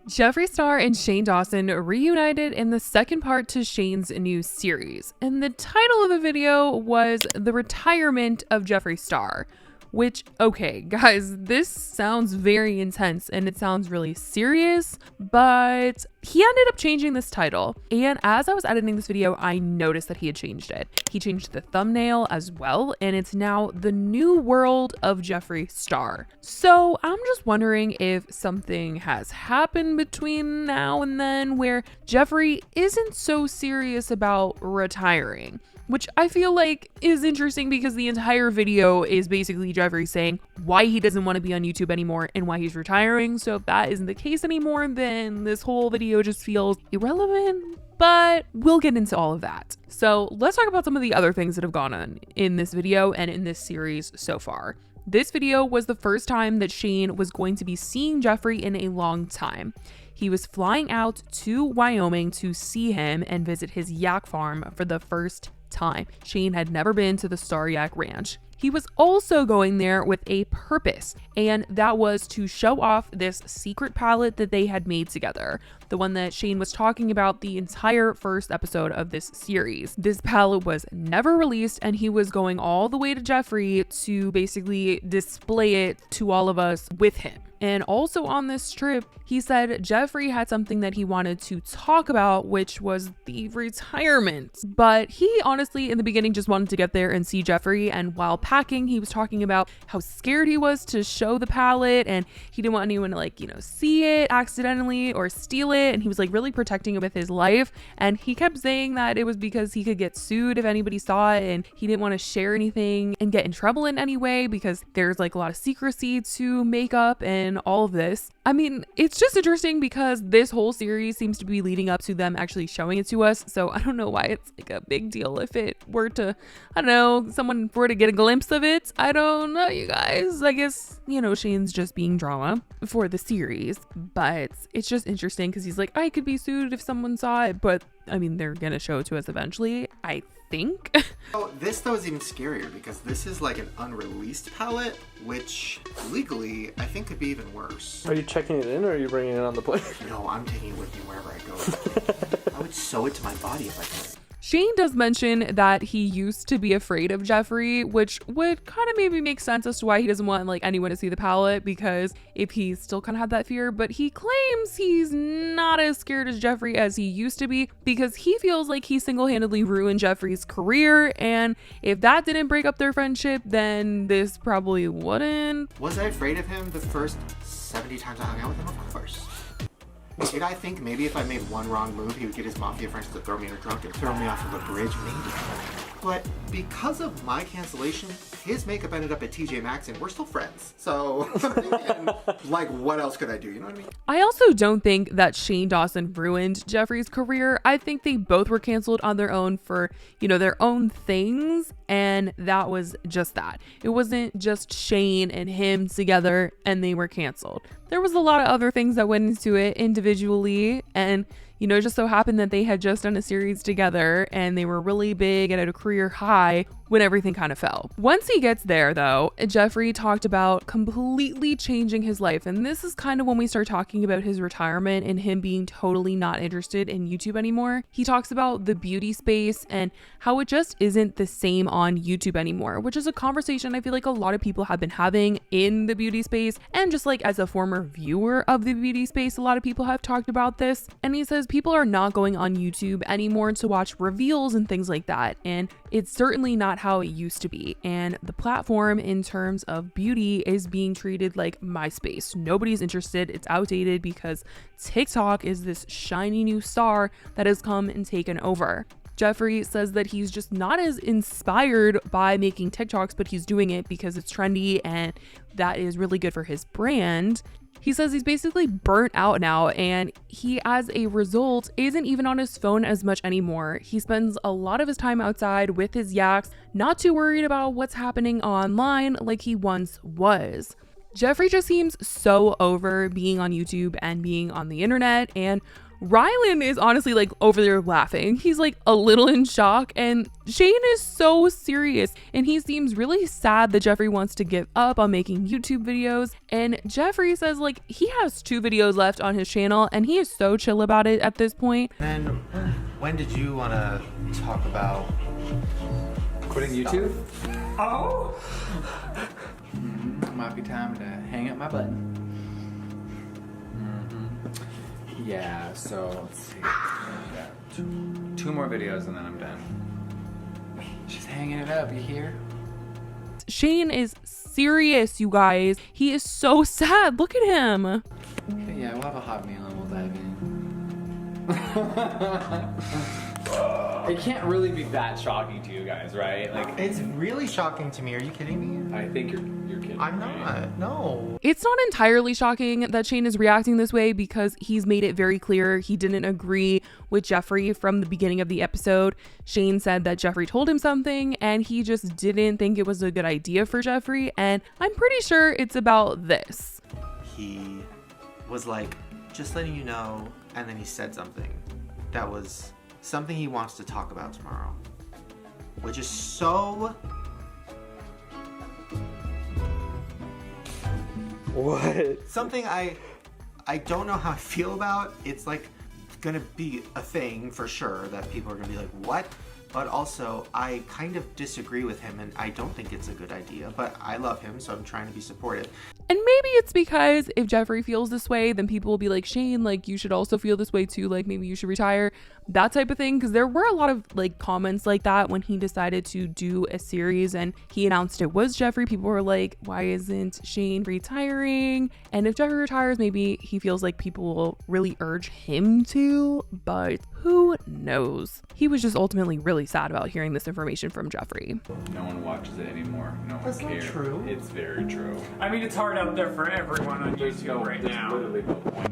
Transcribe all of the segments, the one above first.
Jeffree Star and Shane Dawson reunited in the second part to Shane's new series, and the title of the video was The Retirement of Jeffree Star. Which, okay, guys, this sounds very intense and it sounds really serious, but he ended up changing this title. And as I was editing this video, I noticed that he had changed it. He changed the thumbnail as well, and it's now The New World of Jeffree Star. So I'm just wondering if something has happened between now and then where Jeffree isn't so serious about retiring. Which I feel like is interesting because the entire video is basically Jeffree saying why he doesn't want to be on YouTube anymore and why he's retiring. So if that isn't the case anymore, then this whole video just feels irrelevant, but we'll get into all of that. So let's talk about some of the other things that have gone on in this video and in this series so far. This video was the first time that Shane was going to be seeing Jeffree in a long time. He was flying out to Wyoming to see him and visit his yak farm for the first time. Shane had never been to the Star Yak Ranch. He was also going there with a purpose, and that was to show off this secret palette that they had made together, the one that Shane was talking about the entire first episode of this series. This palette was never released, and he was going all the way to Jeffree to basically display it to all of us with him. And also on this trip, he said Jeffree had something that he wanted to talk about, which was the retirement. But he honestly, in the beginning, just wanted to get there and see Jeffree. And while packing, he was talking about how scared he was to show the palette, and he didn't want anyone to, see it accidentally or steal it. And he was really protecting it with his life. And he kept saying that it was because he could get sued if anybody saw it, and he didn't want to share anything and get in trouble in any way because there's a lot of secrecy to makeup and all of this. I mean, it's just interesting because this whole series seems to be leading up to them actually showing it to us. So I don't know why it's a big deal if it were to, someone were to get a glimpse of it. I don't know, you guys. I guess, Shane's just being drama for the series, but it's just interesting because he's I could be sued if someone saw it, but I mean, they're gonna show it to us eventually, I think. Oh, this though is even scarier because this is an unreleased palette, which legally I think could be even worse. Are you checking it in or are you bringing it on the plane? No, I'm taking it with me wherever I go. I would sew it to my body if I could. Shane does mention that he used to be afraid of Jeffree, which would kind of maybe make sense as to why he doesn't want anyone to see the palette, because if he still kind of had that fear, but he claims he's not as scared as Jeffree as he used to be because he feels like he single-handedly ruined Jeffree's career, and if that didn't break up their friendship, then this probably wouldn't. Was I afraid of him the first 70 times I hung out with him? Of course. Did I think maybe if I made one wrong move, he would get his mafia friends to throw me in a trunk and throw me off of a bridge? Maybe. But because of my cancellation, his makeup ended up at TJ Maxx and we're still friends. So, what else could I do? You know what I mean? I also don't think that Shane Dawson ruined Jeffree's career. I think they both were canceled on their own for, their own things. And that was just that. It wasn't just Shane and him together and they were canceled. There was a lot of other things that went into it individually, and it just so happened that they had just done a series together and they were really big and at a career high when everything kind of fell. Once he gets there though, Jeffree talked about completely changing his life, and this is kind of when we start talking about his retirement and him being totally not interested in YouTube anymore. He talks about the beauty space and how it just isn't the same on YouTube anymore, which is a conversation I feel like a lot of people have been having in the beauty space, and just as a former viewer of the beauty space, a lot of people have talked about this. And he says people are not going on YouTube anymore to watch reveals and things like that, and it's certainly not how it used to be. And the platform in terms of beauty is being treated like MySpace. Nobody's interested. It's outdated because TikTok is this shiny new star that has come and taken over. Jeffree says that he's just not as inspired by making TikToks, but he's doing it because it's trendy and that is really good for his brand. He says he's basically burnt out now, and he, as a result, isn't even on his phone as much anymore. He spends a lot of his time outside with his yaks, not too worried about what's happening online like he once was. Jeffree just seems so over being on YouTube and being on the internet, and Rylan is honestly like over there laughing. He's like a little in shock, and Shane is so serious, and he seems really sad that Jeffree wants to give up on making YouTube videos. And Jeffree says like he has 2 videos left on his channel and he is so chill about it at this point. Then when did you want to talk about quitting YouTube? Oh? Might be time to hang up my button. Yeah, so let's see. Yeah, two more videos and then I'm done. She's hanging it up, you hear? Shane is serious, you guys. He is so sad. Look at him. Okay, yeah, we'll have a hot meal and we'll dive in. It can't really be that shocking to you guys, right? Like, It's really shocking to me. Are you kidding me? I think you're kidding. I'm right? not. No. It's not entirely shocking that Shane is reacting this way because he's made it very clear he didn't agree with Jeffree from the beginning of the episode. Shane said that Jeffree told him something and he just didn't think it was a good idea for Jeffree, and I'm pretty sure it's about this. He was like, just letting you know, and then he said something that was something he wants to talk about tomorrow, which is so... What? Something I don't know how I feel about. It's like gonna be a thing for sure that people are gonna be like, what? But also, I kind of disagree with him and I don't think it's a good idea, but I love him, so I'm trying to be supportive. And maybe it's because if Jeffree feels this way, then people will be like, Shane, like you should also feel this way too, like maybe you should retire, that type of thing. Because there were a lot of like comments like that when he decided to do a series and he announced it was Jeffree. People were like, why isn't Shane retiring? And if Jeffree retires, maybe he feels like people will really urge him to, but who knows? He was just ultimately really sad about hearing this information from Jeffree. No one watches it anymore. No one That's not cares. true. It's very true. I mean, it's hard out there for everyone on There's YouTube right now. literally no point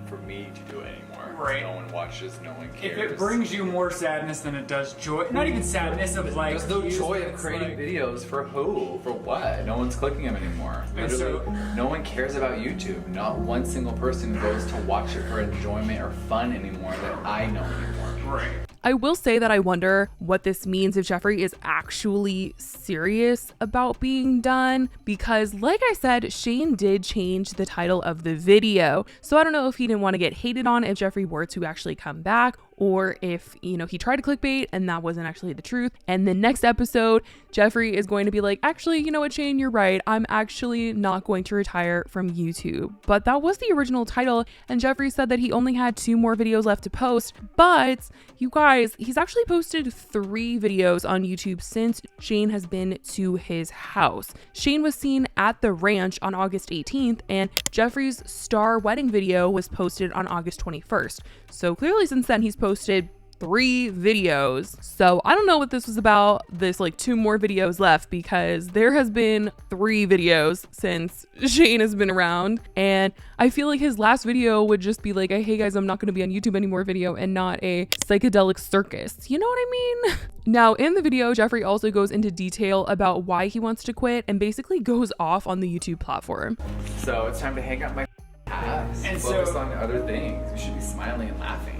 for me to do it anymore. Right. No one watches, no one If cares. it brings you more sadness than it does joy, not even sadness of like. There's no joy of it's creating like- videos for who? For what? No one's clicking them anymore. And Literally, so- no one cares about YouTube. Not one single person goes to watch it for enjoyment or fun anymore that I know anymore. Right. I will say that I wonder what this means if Jeffree is actually serious about being done, because like I said, Shane did change the title of the video. So I don't know if he didn't want to get hated on if Jeffree were to actually come back, or if, you know, he tried to clickbait and that wasn't actually the truth. And the next episode, Jeffree is going to be like, actually, you know what, Shane, you're right. I'm actually not going to retire from YouTube. But that was the original title. And Jeffree said that he only had 2 more videos left to post. But you guys, he's actually posted 3 videos on YouTube since Shane has been to his house. Shane was seen at the ranch on August 18th, and Jeffree's star wedding video was posted on August 21st. So clearly since then he's posted 3 videos. So I don't know what this was about, this like 2 more videos left, because there has been 3 videos since Shane has been around, and I feel like his last video would just be like a hey guys, I'm not going to be on YouTube anymore video, and not a psychedelic circus, you know what I mean? Now in the video, Jeffree also goes into detail about why he wants to quit and basically goes off on the YouTube platform. So it's time to hang up my ass and And focus so- on other things. We should be smiling and laughing.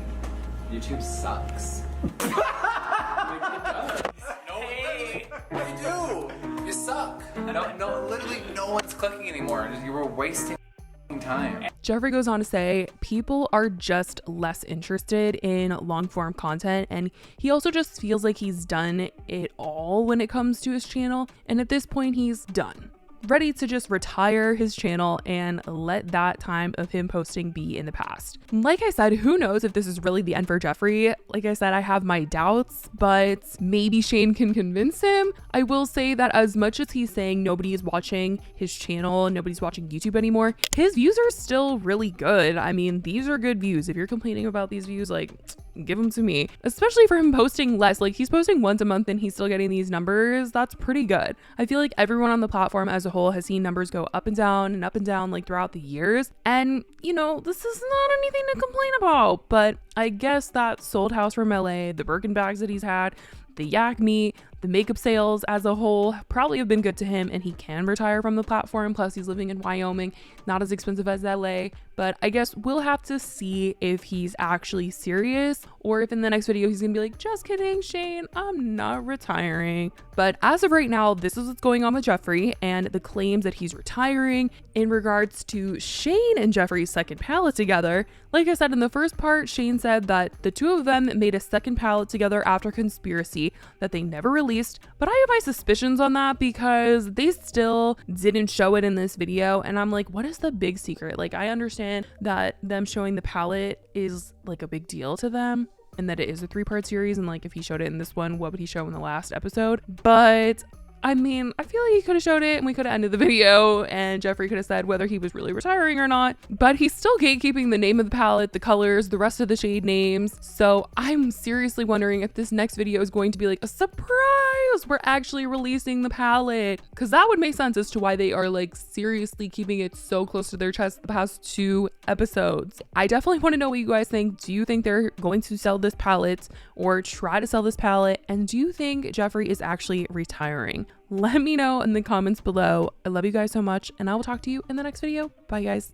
YouTube sucks. Like, it does. No, literally, you do. You suck. No, literally, no one's clicking anymore. You were wasting time. Jeffree goes on to say people are just less interested in long form content, and he also just feels like he's done it all when it comes to his channel, and at this point he's done, ready to just retire his channel and let that time of him posting be in the past. Like I said, who knows if this is really the end for Jeffree? Like I said, I have my doubts, but maybe Shane can convince him. I will say that as much as he's saying nobody is watching his channel, nobody's watching YouTube anymore, his views are still really good. I mean, these are good views. If you're complaining about these views, like, give them to me, especially for him posting less. Like, he's posting once a month and he's still getting these numbers. That's pretty good. I feel like everyone on the platform as a whole has seen numbers go up and down like throughout the years, and you know, this is not anything to complain about. But I guess that sold house from LA, the Birkin bags that he's had, the yak meat, the makeup sales as a whole probably have been good to him, and he can retire from the platform. Plus he's living in Wyoming, not as expensive as LA. But I guess we'll have to see if he's actually serious, or if in the next video he's gonna be like, just kidding, Shane, I'm not retiring. But as of right now, this is what's going on with Jeffree and the claims that he's retiring. In regards to Shane and Jeffree's second palette together, like I said in the first part, Shane said that the two of them made a second palette together after Conspiracy that they never released, but I have my suspicions on that because they still didn't show it in this video, and I'm like, what is the big secret? Like, I understand that them showing the palette is like a big deal to them, and that it is a 3-part series, and like if he showed it in this one, what would he show in the last episode? But I mean, I feel like he could have showed it and we could have ended the video and Jeffree could have said whether he was really retiring or not, but he's still gatekeeping the name of the palette, the colors, the rest of the shade names. So I'm seriously wondering if this next video is going to be like a surprise, we're actually releasing the palette, because that would make sense as to why they are like seriously keeping it so close to their chest the past 2 episodes. I definitely want to know what you guys think. Do you think they're going to sell this palette or try to sell this palette? And do you think Jeffree is actually retiring? Let me know in the comments below. I love you guys so much, and I will talk to you in the next video. Bye, guys.